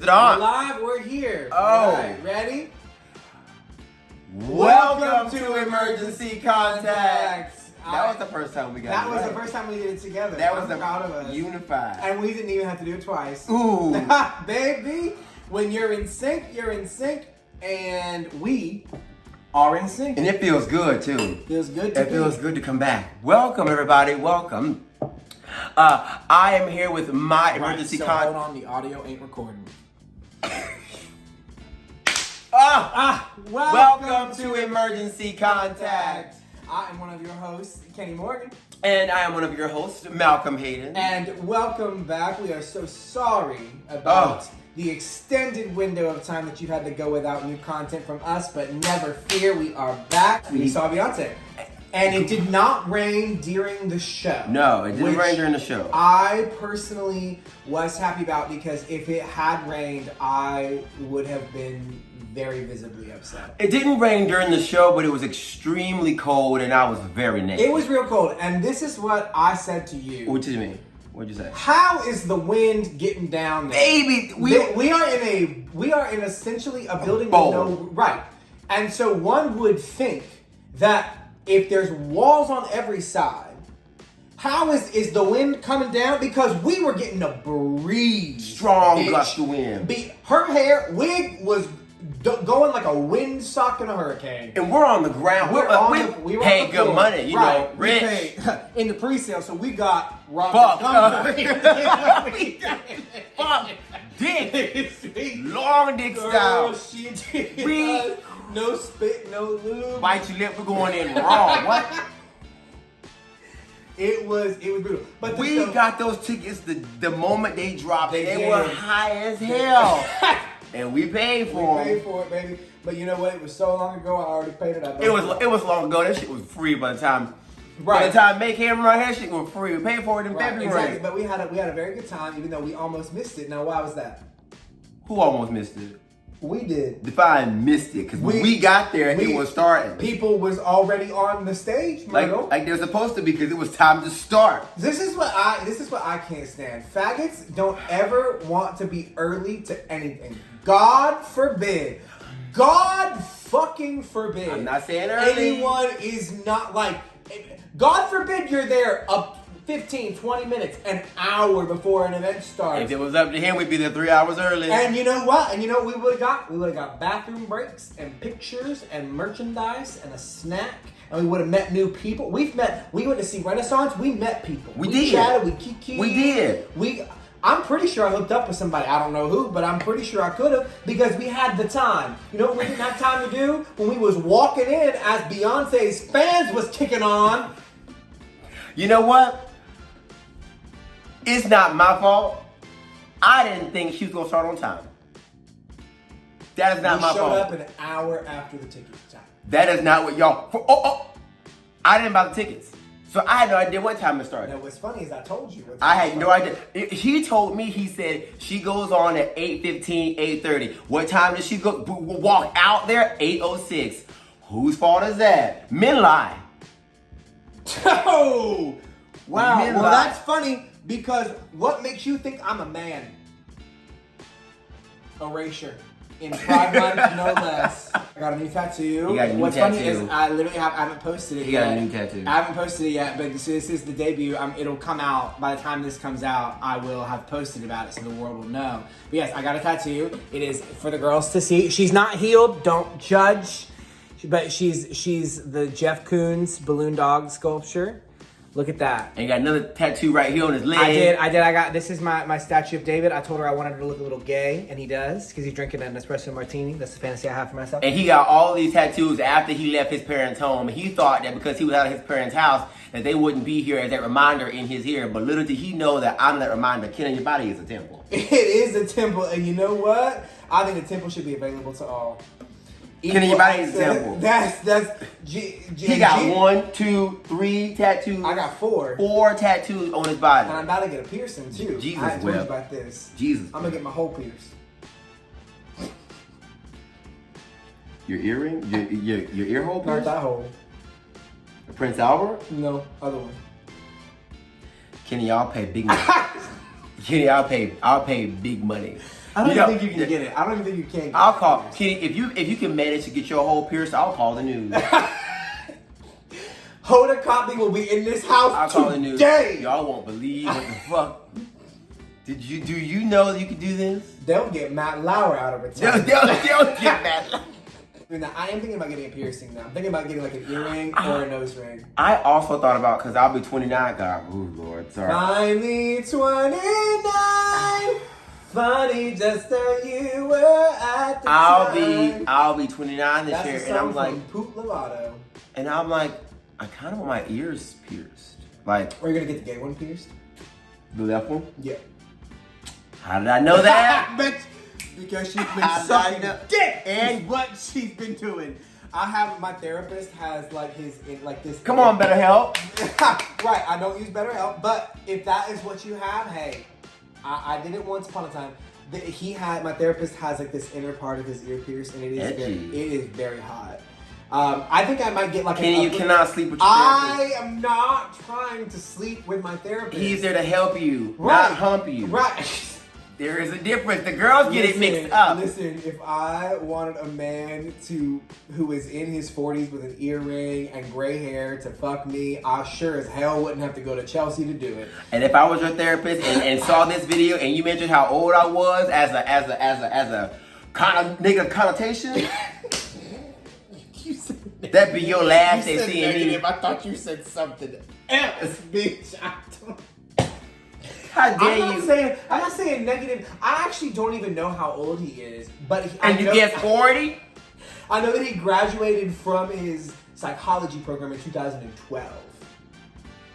Is it on? We're live, we're here. Oh. All right, ready? Welcome to Emergency Contacts. That was the first time we got it. That was right. the first time we did it together. That was I'm the proud of us. unified. And we didn't even have to do it twice. Ooh. Baby, when you're in sync, and we are in sync. And it feels good too. Feels good to It feels good to come back. Welcome everybody, welcome. I am here with my emergency so contact. hold on, the audio ain't recording. Welcome to Emergency Contact. I am one of your hosts, Kenny Morgan. And I am one of your hosts, Malcolm Hayden. And welcome back. We are so sorry about the extended window of time that you've had to go without new content from us, but never fear, we are back. We saw Beyonce. And it did not rain during the show. No, it didn't rain during the show. I personally was happy about, because if it had rained, I would have been very visibly upset. It didn't rain during the show, but it was extremely cold and I was very naked. It was real cold, and this is what I said to you. What did you mean? What'd you say? How is the wind getting down there? Baby, we are in essentially a building with no right. And so one would think that if there's walls on every side, how is the wind coming down? Because we were getting a breeze. Strong gust of wind. Her wig was going like a windsock in a hurricane. And we're on the ground. We paid good money, you know, rich. We paid in the pre-sale, so we got Fuck. Fuck. Dick. Long dick style. She did. No spit, no lube. Bite your lip, we're going in raw. What? It was brutal. But we got those tickets the moment they dropped. They were high as hell. And we paid for them. We paid for it, baby. But you know what? It was so long ago, I already paid it. It was long ago. That shit was free by the time. By the time Make Him Right Here, shit was free. We paid for it in February. Exactly. But we had a very good time, even though we almost missed it. Now, why was that? Who almost missed it? We did. Define missed it, because when we got there, it was starting. People was already on the stage, like they're supposed to be, because it was time to start. This is what I can't stand. Faggots don't ever want to be early to anything. God forbid. God fucking forbid. I'm not saying early. Anyone is not like, God forbid you're there up 15, 20 minutes, an hour before an event starts. If it was up to him, we'd be there 3 hours early. And you know what? And you know what we would have got? We would have got bathroom breaks and pictures and merchandise and a snack. And we would have met new people. We went to see Renaissance. We met people. We did. Chatted. We kikied. We did. I'm pretty sure I hooked up with somebody. I don't know who, but I'm pretty sure I could have, because we had the time. You know what we didn't have time to do? When we was walking in as Beyonce's fans was kicking on. You know what? It's not my fault. I didn't think she was going to start on time. That is not my fault. We showed up an hour after the ticket time. That is not what y'all... I didn't buy the tickets. So I had no idea what time it started. Now, what's funny is I told you. I had no idea. He told me, he said, she goes on at 8:15, 8:30. What time does she go walk out there? 8:06. Whose fault is that? Men lie. Oh! Wow. Men well, lie. that's funny, because what makes you think I'm a man? Erasure. In Pride Month, no less. I got a new tattoo. You got a new What's tattoo. funny is I literally haven't posted it yet. You got a new tattoo. I haven't posted it yet, but this is the debut. It'll come out. By the time this comes out, I will have posted about it so the world will know. But yes, I got a tattoo. It is for the girls to see. She's not healed. Don't judge. But she's the Jeff Koons balloon dog sculpture. Look at that. And you got another tattoo right here on his leg. I did. This is my statue of David. I told her I wanted her to look a little gay, and he does, because he's drinking an espresso martini. That's the fantasy I have for myself. And he got all these tattoos after he left his parents' home. He thought that because he was out of his parents' house, that they wouldn't be here as that reminder in his ear. But little did he know that I'm that reminder. Killing your body is a temple. It is a temple, and you know what? I think the temple should be available to all. Killing your body is a temple. He got 1, 2, 3 tattoos. I got 4. 4 tattoos on his body. And I'm about to get a piercing too. Jesus, I told you about this. Jesus. I'm gonna get my whole pierced. Your earring? Your ear hole pierced? Not that hole. Prince Albert? No, other one. Kenny, I'll pay big money. Kenny, I'll pay big money I don't You know, even think you can get it. I don't even think you can get it. I'll call Kenny if you can manage to get your whole pierced. I'll call the news. Hoda Kotb will be in this house I'll call the news. today. Y'all won't believe what the fuck. Do you know that you can do this? They'll get Matt Lauer out of retirement. They'll get that. I am thinking about getting a piercing now. I'm thinking about getting like an earring or a nose ring. I also thought about, because I'll be 29. God, oh Lord, sorry. Finally 29. Funny just how you were at the time. I'll be 29 this That's year, a and I'm song like, from Poop Lovato. and I'm like, I kind of want my ears pierced. Like, Or you're gonna get the gay one pierced? the left one. Yeah. How did I know that? Because she's How been did I sucking know? dick, And- and what she's been doing. I have my therapist has like this. Come on, BetterHelp. Right, I don't use BetterHelp, but if that is what you have, hey, I did it once upon a time. My therapist has like this inner part of his ear pierced, and it is very hot. I think I might get like Kenny, you cannot sleep with your I therapist. am not trying to sleep with my therapist. He's there to help you, Right. not hump you. Right. There is a difference. The girls get it mixed up. Listen, if I wanted a man who is in his 40s with an earring and gray hair to fuck me, I sure as hell wouldn't have to go to Chelsea to do it. And if I was your therapist and saw this video and you mentioned how old I was as a kind of nigga connotation, that'd be your last day seeing me. I thought you said something else, bitch. How dare you? I'm not saying negative. I actually don't even know how old he is, but And you guess 40? I know that he graduated from his psychology program in 2012,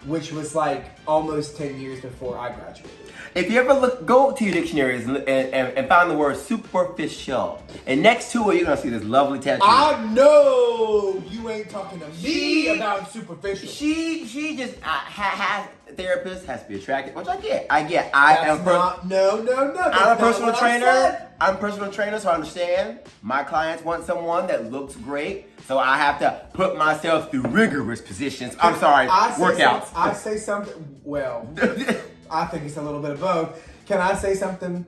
which was like almost 10 years before I graduated. If you ever go to your dictionaries and find the word superficial, and next to it you're gonna see this lovely tattoo. I know you ain't talking to me about superficial. She just has therapist, has to be attractive, which I get. I I'm a personal trainer. I'm a personal trainer, so I understand. My clients want someone that looks great, so I have to put myself through rigorous positions. I'm sorry, workouts. I say something. Well, I think it's a little bit of both. Can I say something?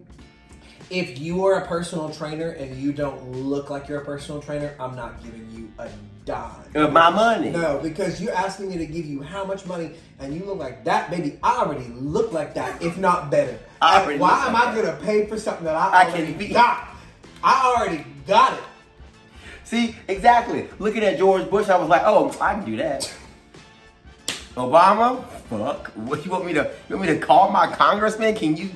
If you are a personal trainer and you don't look like you're a personal trainer, I'm not giving you a dime. Of my money. No, because you're asking me to give you how much money and you look like that, baby. I already look like that, if not better. Why am I gonna pay for something that I already got? I already got it. See, exactly. Looking at George Bush, I was like, oh, I can do that. Obama? Fuck. What you want me to call my congressman? Can you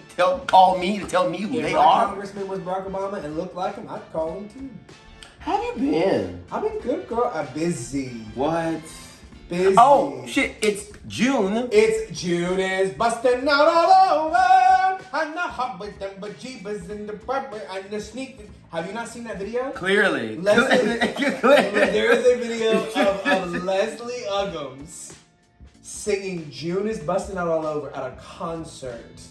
call me to tell me who If they my are? congressman was Barack Obama and looked like him, I'd call him too. How you been? I've been good, girl. I'm busy. What? Busy. Oh shit! It's June. It's June is busting out all over. I'm not hot with them, but Jeebus in the purple and the sneak. Have you not seen that video? Clearly. There is a video of Leslie Uggams singing June is busting out all over at a concert.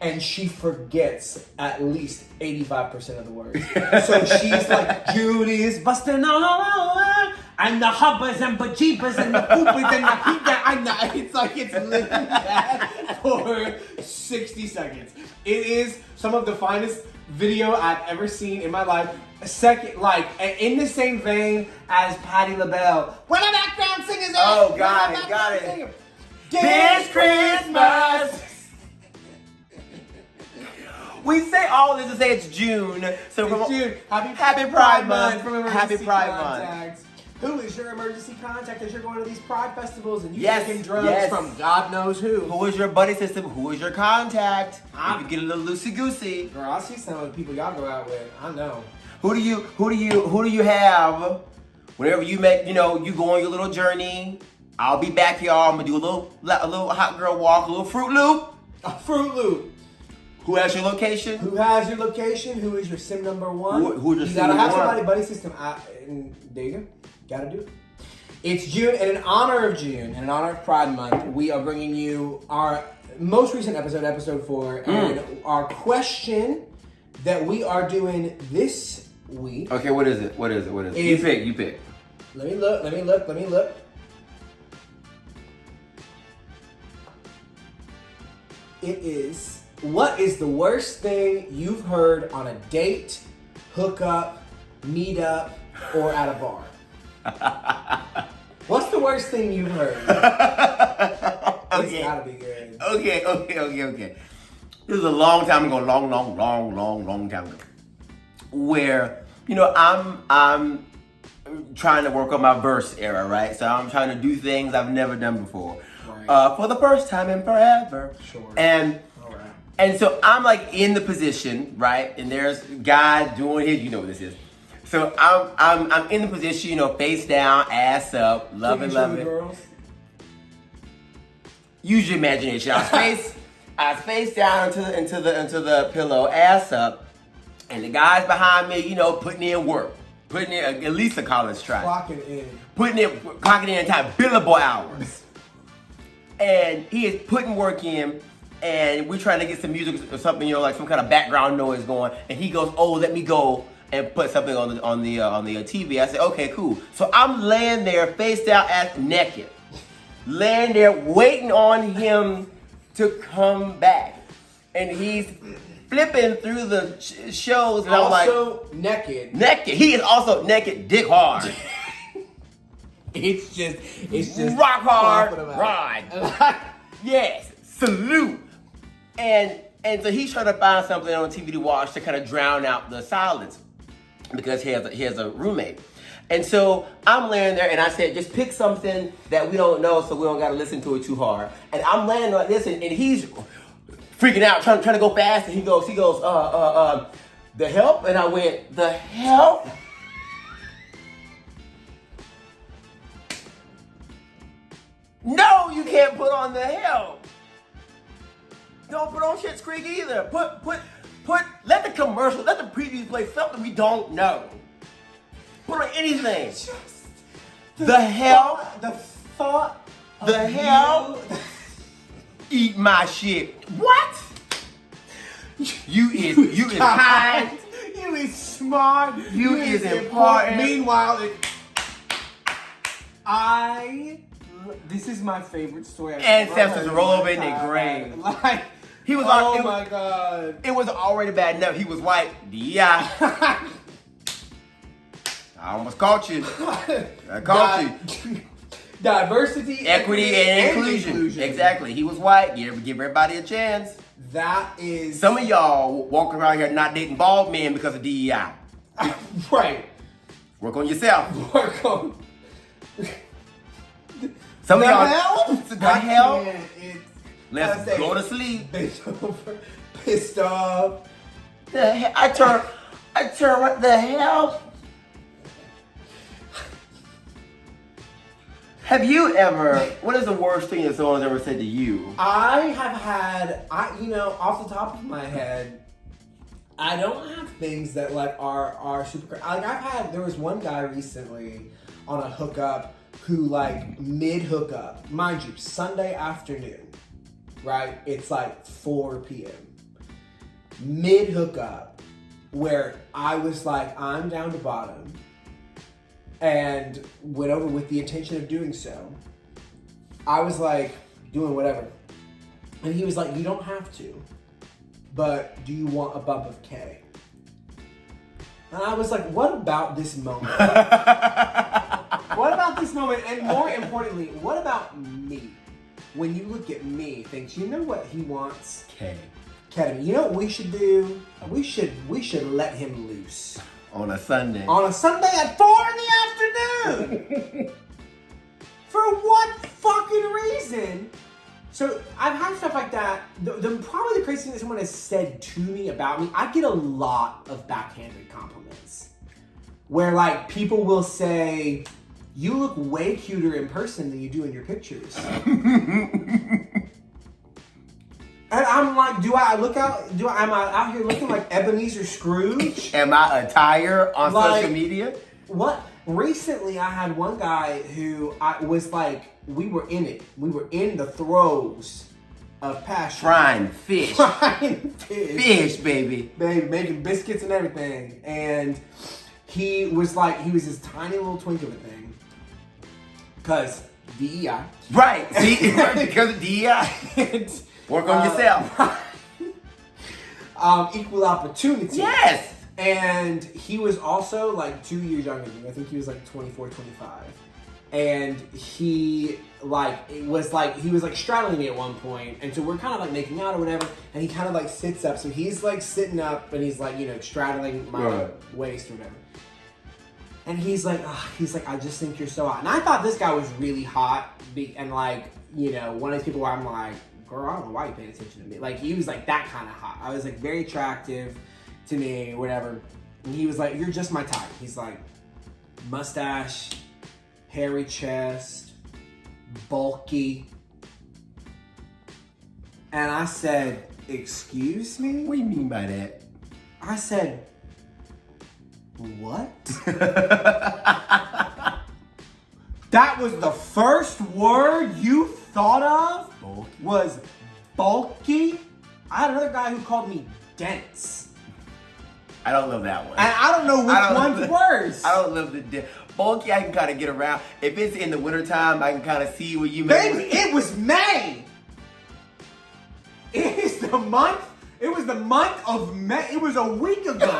And she forgets at least 85% of the words. So she's like, June is busting all over. And the hubbas and bajeebas and the poopas and the pizza and the... It's like it's living that for 60 seconds. It is some of the finest video I've ever seen in my life. Second, like, in the same vein as Patti LaBelle. When the background singers are... Oh, got it. This Christmas. We say all this to say it's June. So It's June. Happy Pride Month. From Emergency Happy Pride Contacts. Who is your emergency contact as you're going to these Pride festivals and you're Yes, taking drugs yes. from God knows who? Who is your buddy system? Who is your contact? If you get a little loosey goosey. Girl, I see some of the people y'all go out with. I know. Who do you have? Whenever you you go on your little journey. I'll be back, y'all. I'm gonna do a little hot girl walk, a little Fruit Loop. A Fruit Loop. Who has your location? Who has your location? Who is your sim number one? Who is your you sim gotta number have one? somebody buddy system. There you go. Gotta do it. It's June, and in honor of June, and in honor of Pride Month, we are bringing you our most recent episode, episode 4, and our question that we are doing this week. Okay, what is it? You pick. Let me look. It is What is the worst thing you've heard on a date, hookup, meetup, or at a bar? What's the worst thing you've heard? Okay. It's gotta be good. Okay. This is a long time ago, long time ago. Where, I'm trying to work on my verse era, right? So I'm trying to do things I've never done before. Right. For the first time in forever. Sure. And so I'm like in the position, right? And there's a guy doing his, you know what this is. So I'm in the position, face down, ass up, loving. Girls? Use your imagination. I was face down into the pillow, ass up, and the guys behind me, putting in work, putting in at least a college try, clocking in time, billable hours, and he is putting work in. And we're trying to get some music or something, like some kind of background noise going. And he goes, "Oh, let me go and put something on the TV." I said, "Okay, cool." So I'm laying there, face down, ass naked, laying there waiting on him to come back, and he's flipping through the shows, and I'm like, naked. He is also naked, dick hard. It's just rock hard, ride. Yes, salute. And so he's trying to find something on TV to watch to kind of drown out the silence because he has a roommate. And so I'm laying there and I said, just pick something that we don't know so we don't got to listen to it too hard. And I'm laying like this and he's freaking out, trying to go fast. And he goes, The Help? And I went, The Help? No, you can't put on The Help. Don't put on Schitt's Creek either. Let the commercial, let the previews play something we don't know. Put on anything. The Help. The thought. The Help. Eat my shit. What? You is kind. You is smart. You is important. Meanwhile, this is my favorite story. Ancestors roll over in their grave. Like, he was. my God! It was already bad enough. He was white. Yeah. I almost caught you. I caught you. Diversity, equity, and inclusion. Exactly. He was white. Give everybody a chance. That is. Some of y'all walking around here not dating bald men because of DEI. Right. Work on yourself. Work on. Some of y'all. Help? The Help. Let's go to sleep. Pissed off. I turn. What the hell? Have you ever? What is the worst thing that someone's ever said to you? I have had. Off the top of my head, I don't have things that are super. There was one guy recently on a hookup who mid hookup, mind you, Sunday afternoon, right? It's 4 p.m. Mid hookup, where I was I'm down to bottom, and went over with the intention of doing so. I was doing whatever, and he was you don't have to, but do you want a bump of K? And I was what about this moment? What about this moment? And more importantly, what about me? When you look at me, thinks, you know what he wants? K. Ketamine. You know what we should do? We should let him loose. On a Sunday. On a Sunday at 4 in the afternoon. For what fucking reason? So I've had stuff like that. Probably the craziest thing that someone has said to me about me, I get a lot of backhanded compliments. Where people will say, you look way cuter in person than you do in your pictures. And I'm am I out here looking like Ebenezer Scrooge? Am I attire on social media? What? Recently, I had one guy who we were in it. We were in the throes of passion. Frying fish. Fish, baby. Making biscuits and everything. And he was this tiny little twink of a thing. Because DEI. Right. See, because of DEI. Work on yourself. equal opportunity. Yes. And he was also like 2 years younger than me. I think he was like 24, 25. And he was straddling me at one point, and so we're kind of like making out or whatever, and he kind of like sits up, so he's like sitting up and he's like, straddling my waist or whatever. And he's like, I just think you're so hot. And I thought this guy was really hot, and like, one of these people where I'm like, girl, I don't know why you paying attention to me. Like, he was like that kind of hot. I was like very attractive to me, whatever. And he was like, you're just my type. He's like, mustache, hairy chest, bulky. And I said, excuse me? What do you mean by that? I said, what? That was the first word you thought of? Bulky. Was bulky? I had another guy who called me dense. I don't love that one. And I don't know which one's worse. I don't love the bulky. I can kind of get around. If it's in the wintertime, I can kind of see where you Baby, it was May. It was the month of May. It was a week ago.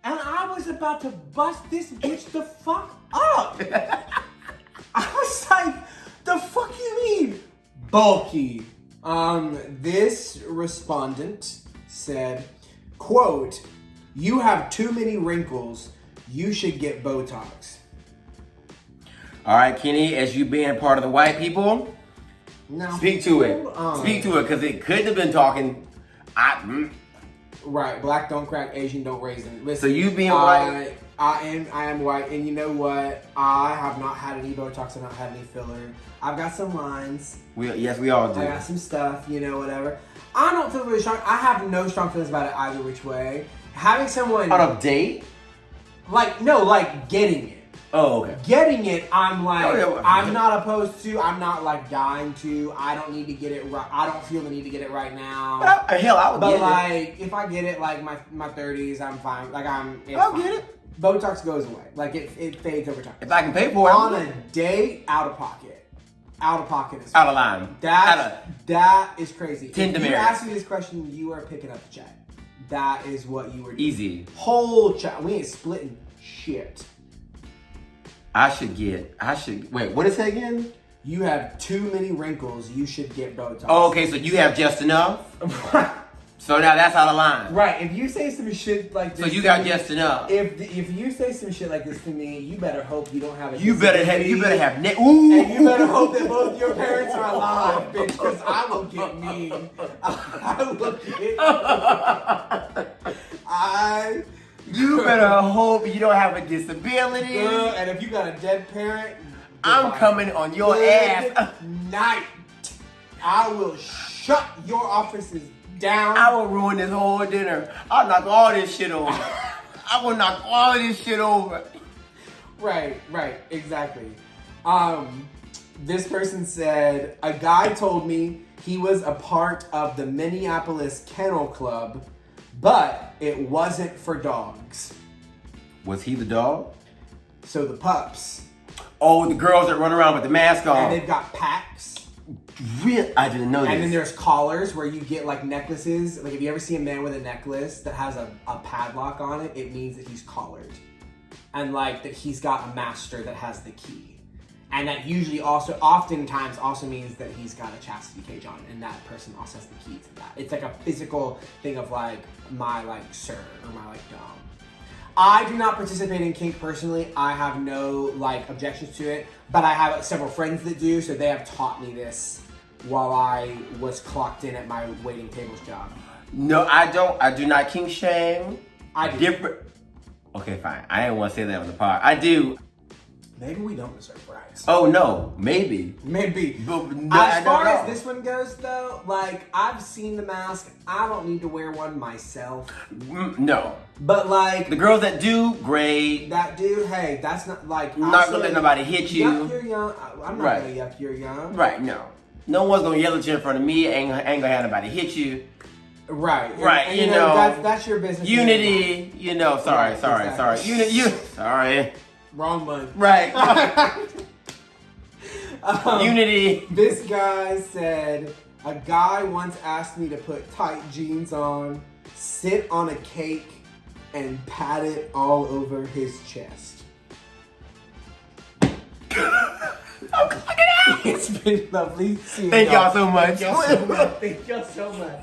And I was about to bust this bitch the fuck up. I was like, the fuck you mean? Bulky. This respondent said, quote, you have too many wrinkles. You should get Botox. All right, Kenny, as you being part of the white people, now, speak to it. Speak to it, because it couldn't have been talking. Right, black don't crack, Asian don't raisin. Listen, so you being white? I am white, and you know what? I have not had any Botox. I've not had any filler. I've got some lines. Yes, we all do. I got some stuff, whatever. I don't feel really strong. I have no strong feelings about it either which way. Having someone on a date, getting it. Oh, okay. Getting it, I'm like, I'm not opposed to. I'm not like dying to. I don't need to get it right. I don't feel the need to get it right now. Hell, I would get it. But like, if I get it like my 30s, I'm fine. Like I'll get it. Botox goes away. Like it fades over time. If I can pay for it. On a date, out of pocket. Out of pocket is out of line. That is crazy. If you ask me this question, you are picking up the check. That is what you were doing. Easy. Whole check. We ain't splitting shit. Wait, what is it again? You have too many wrinkles. You should get Botox. Oh, okay, so you have just enough? So now that's out of line. Right. If you say some shit like this, so you got just enough. If you say some shit like this to me, you better hope you don't have a. You better have. Ooh. And you better hope that both your parents are alive, bitch, because I will get mean. I will get. You better hope you don't have a disability. And if you got a dead parent, I'm coming on your ass. Night. I will shut your offices down. I will ruin this whole dinner. I'll knock all this shit over. I will knock all of this shit over. Right, exactly. This person said, a guy told me he was a part of the Minneapolis Kennel Club, but it wasn't for dogs. Was he the dog? So the pups. Oh, the girls that run around with the mask on. And they've got packs. Really? I didn't know this. And then there's collars where you get like necklaces. Like if you ever see a man with a necklace that has a padlock on it, it means that he's collared. And like that he's got a master that has the key. And that usually oftentimes also means that he's got a chastity cage on, and that person also has the key to that. It's like a physical thing of like my like sir or my like dom. I do not participate in kink personally. I have no like objections to it, but I have several friends that do, so they have taught me this while I was clocked in at my waiting tables job. No, I don't. I do not kink shame. I do. Different. Okay, fine. I didn't want to say that on the pod. I do. Maybe we don't deserve rights. Oh no, maybe. But no, as far as this one goes, though, like I've seen the mask. I don't need to wear one myself. No. But like the girls that do, great. That do, hey, that's not like. I'm not gonna let nobody hit you. Yuck your yum. I'm not gonna yuck your yum. Right. No. No one's gonna yell at you in front of me. Ain't gonna have nobody hit you. Right. And, you know that's your business. Unity. Sorry. Sorry. Wrong month. Right. Unity. This guy said, A guy once asked me to put tight jeans on, sit on a cake, and pat it all over his chest. It's been lovely seeing Thank y'all so much. Thank y'all so much.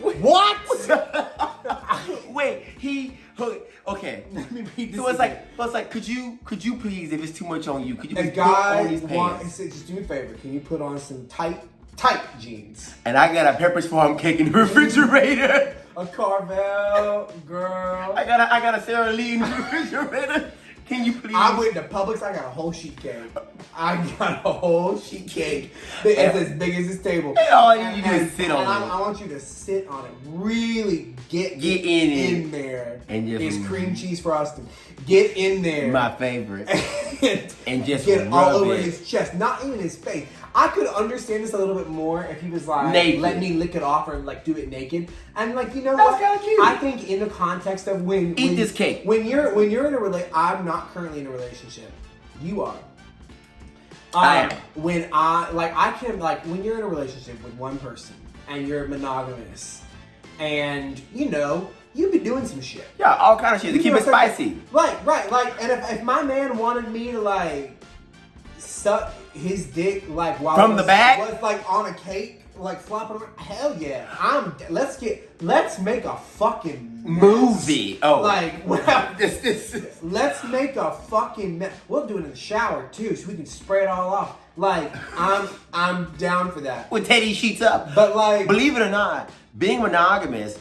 What? Wait, okay. Let me read this. So it's like, could you please, if it's too much on you, could you A please put on guy these pants? said, just do me a favor. Can you put on some tight jeans? And I got a Pepperidge Farm cake in the refrigerator. A Carvel girl. I got a Sara Lee in the refrigerator. Can you please? I went to Publix. I got a whole sheet cake. I got a whole sheet cake. It's as big as this table. And all you do is sit on it. I want you to sit on it. Really get in there. And just it's cream cheese frosting. Get in there. My favorite. and just get rub all over it. his chest, not even his face. I could understand this a little bit more if he was like, naked. let me lick it off or like do it naked. And like, you know That's what? kinda cute. I think in the context of when this cake. When you're in a I'm not currently in a relationship. You are. I am. When you're in a relationship with one person and you're monogamous and you know, you've been doing some shit. Yeah, all kind of shit to keep it spicy. Right. Like, and if my man wanted me to like suck his dick like while From the back? was like on a cake, like flopping around, hell yeah. Let's make a fucking mess. Movie. Oh. Like, well, this. let's make a fucking mess. We'll do it in the shower too, so we can spray it all off. Like, I'm down for that. With Teddy sheets up. But like, believe it or not, being monogamous,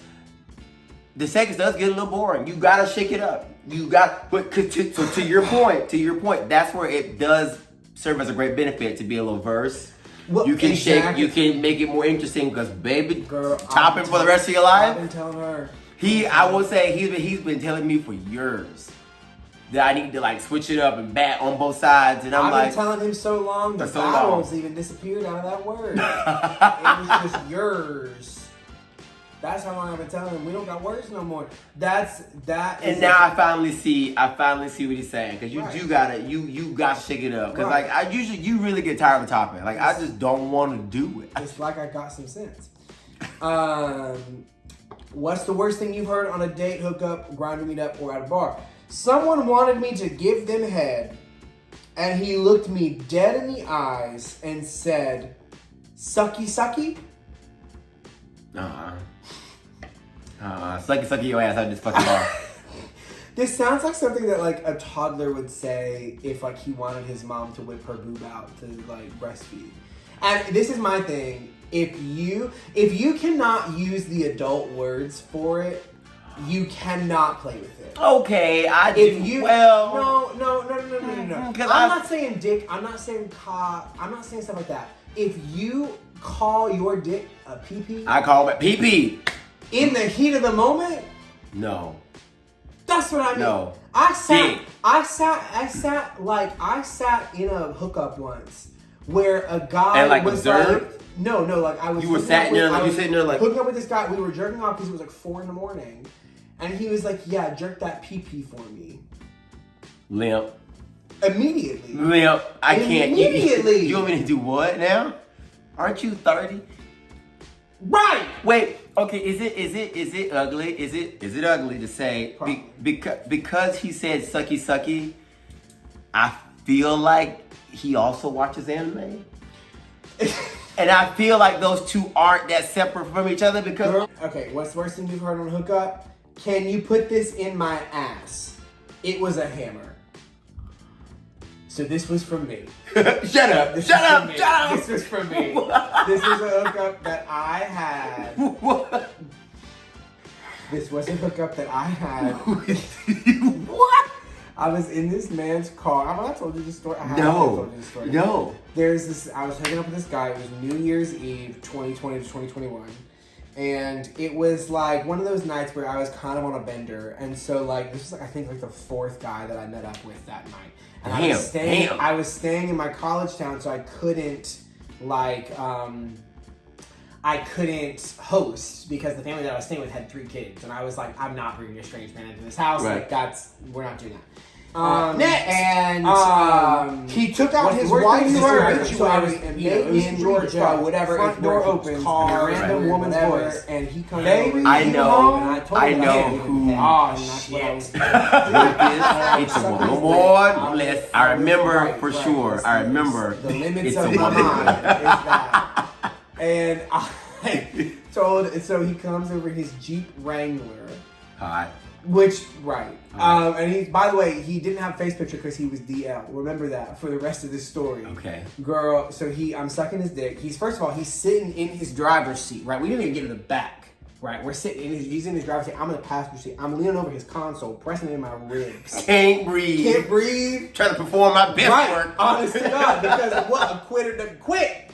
the sex does get a little boring. You gotta shake it up. To your point, that's where it does serve as a great benefit to be a little verse. Well, you can exactly. you can make it more interesting because baby, girl, chopping for the rest of your life. I've been telling her. I will say he's been telling me for years that I need to like switch it up and bat on both sides, and I've been telling him so long the vowels even disappeared out of that word. It was just yours. That's how long I've been telling him we don't got words no more. And now I finally see what he's saying because you got to shake it up because like you really get tired of the topic. Like I just don't want to do it. It's like I got some sense. What's the worst thing you've heard on a date, hookup, grinder meetup, or at a bar? Someone wanted me to give them head, and he looked me dead in the eyes and said, "Sucky, sucky." Sucky your ass out this fucking bar. This sounds like something that like a toddler would say if like he wanted his mom to whip her boob out to like breastfeed. And this is my thing. If you cannot use the adult words for it, you cannot play with it. Okay, No. I'm not saying dick. I'm not saying cock. I'm not saying stuff like that. If you call your dick a pee-pee, I call it pee-pee. In the heat of the moment, no. That's what I mean. No. I sat in a hookup once where a guy and like was observed? like, no, like I was. You were sitting there like hooking up with this guy. We were jerking off because it was like 4 a.m, and he was like, "Yeah, jerk that pee for me." Limp. Immediately. Limp. I can't. Immediately. You want me to do what now? Aren't you 30? Right. Wait. Okay. Is it ugly? Is it ugly to say because he said sucky sucky? I feel like he also watches anime, and I feel like those two aren't that separate from each other because. Okay. What's the worst thing you've heard on hookup? Can you put this in my ass? It was a hammer. So this was from me. Shut up! Shut up! This was from me. This was a hookup that I had. What? This was a hookup that I had. What? I was in this man's car. I told you this story. No. There's this. I was hooking up with this guy. It was New Year's Eve, 2020 to 2021. And it was like one of those nights where I was kind of on a bender. And so like, this was like, I think like the 4th guy that I met up with that night. And I was staying in my college town, so I couldn't host because the family that I was staying with had 3 kids. And I was like, I'm not bringing a strange man into this house. Right. Like we're not doing that. Next. And he took out his wife's obituary and in Georgia, whatever, front door opens, car, random woman's whatever, voice, and he comes baby, over. I know. And I told I him know that. who. Oh shit! It's a woman. Lord, I remember for sure. I remember. The limits It's of a my woman. mind is that. And I told, so he comes over his Jeep Wrangler. Hot. Which, right. And he, by the way, he didn't have a face picture because he was DL. Remember that for the rest of this story. Okay. Girl, so I'm sucking his dick. First of all, he's sitting in his driver's seat, right? We didn't even get to the back, right? We're sitting he's in his driver's seat. I'm in the passenger seat. I'm leaning over his console, pressing in my ribs. Can't breathe. Can't breathe. Trying to perform my best work. Honest to God, because of what? A quitter doesn't quit.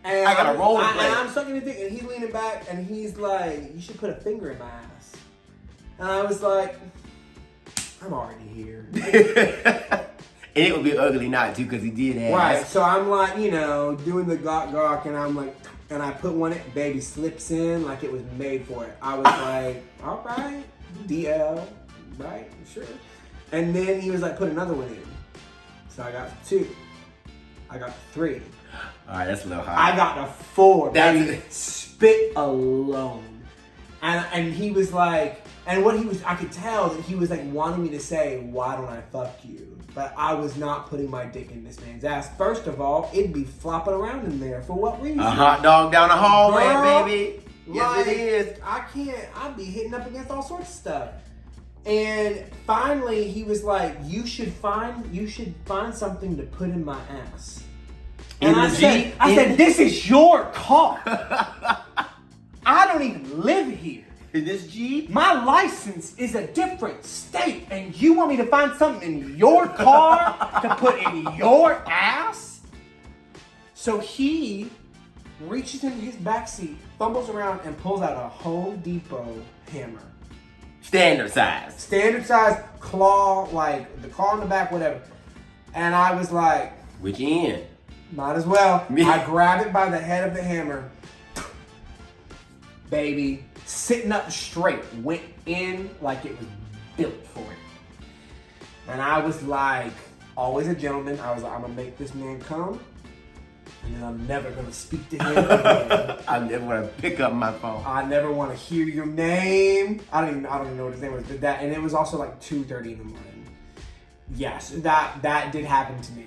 And I got a roller and blade. I'm sucking his dick, and he's leaning back, and he's like, "You should put a finger in my ass." And I was like, I'm already here. And it would be ugly not too, because he did ask. Right. So I'm like, doing the gawk, and I'm like, and I put one in, baby slips in like it was made for it. I was like, all right, DL, right, sure. And then he was like, put another one in. So I got 2. I got 3. All right, that's a little hot. I got a 4, That's baby. Spit alone. And he was like, and what he was, I could tell that he was like wanting me to say, why don't I fuck you? But I was not putting my dick in this man's ass. First of all, it'd be flopping around in there. For what reason? A hot dog down the hallway, Girl, baby. Yes, like, it is. I can't, I'd be hitting up against all sorts of stuff. And finally, he was like, you should find something to put in my ass. And I said, this is your car. I don't even live here. In this Jeep? My license is a different state, and you want me to find something in your car to put in your ass? So he reaches into his backseat, fumbles around, and pulls out a Home Depot hammer. Standard size. Standard size claw, like the claw in the back, whatever. And I was like, Which end? might as well. I grab it by the head of the hammer. Baby, sitting up straight, went in like it was built for it. And I was like, always a gentleman. I was like, I'm gonna make this man come, and then I'm never gonna speak to him again. I never want to pick up my phone. I never want to hear your name. I don't even know what his name was. But and it was also like 2:30 in the morning. Yes, that did happen to me.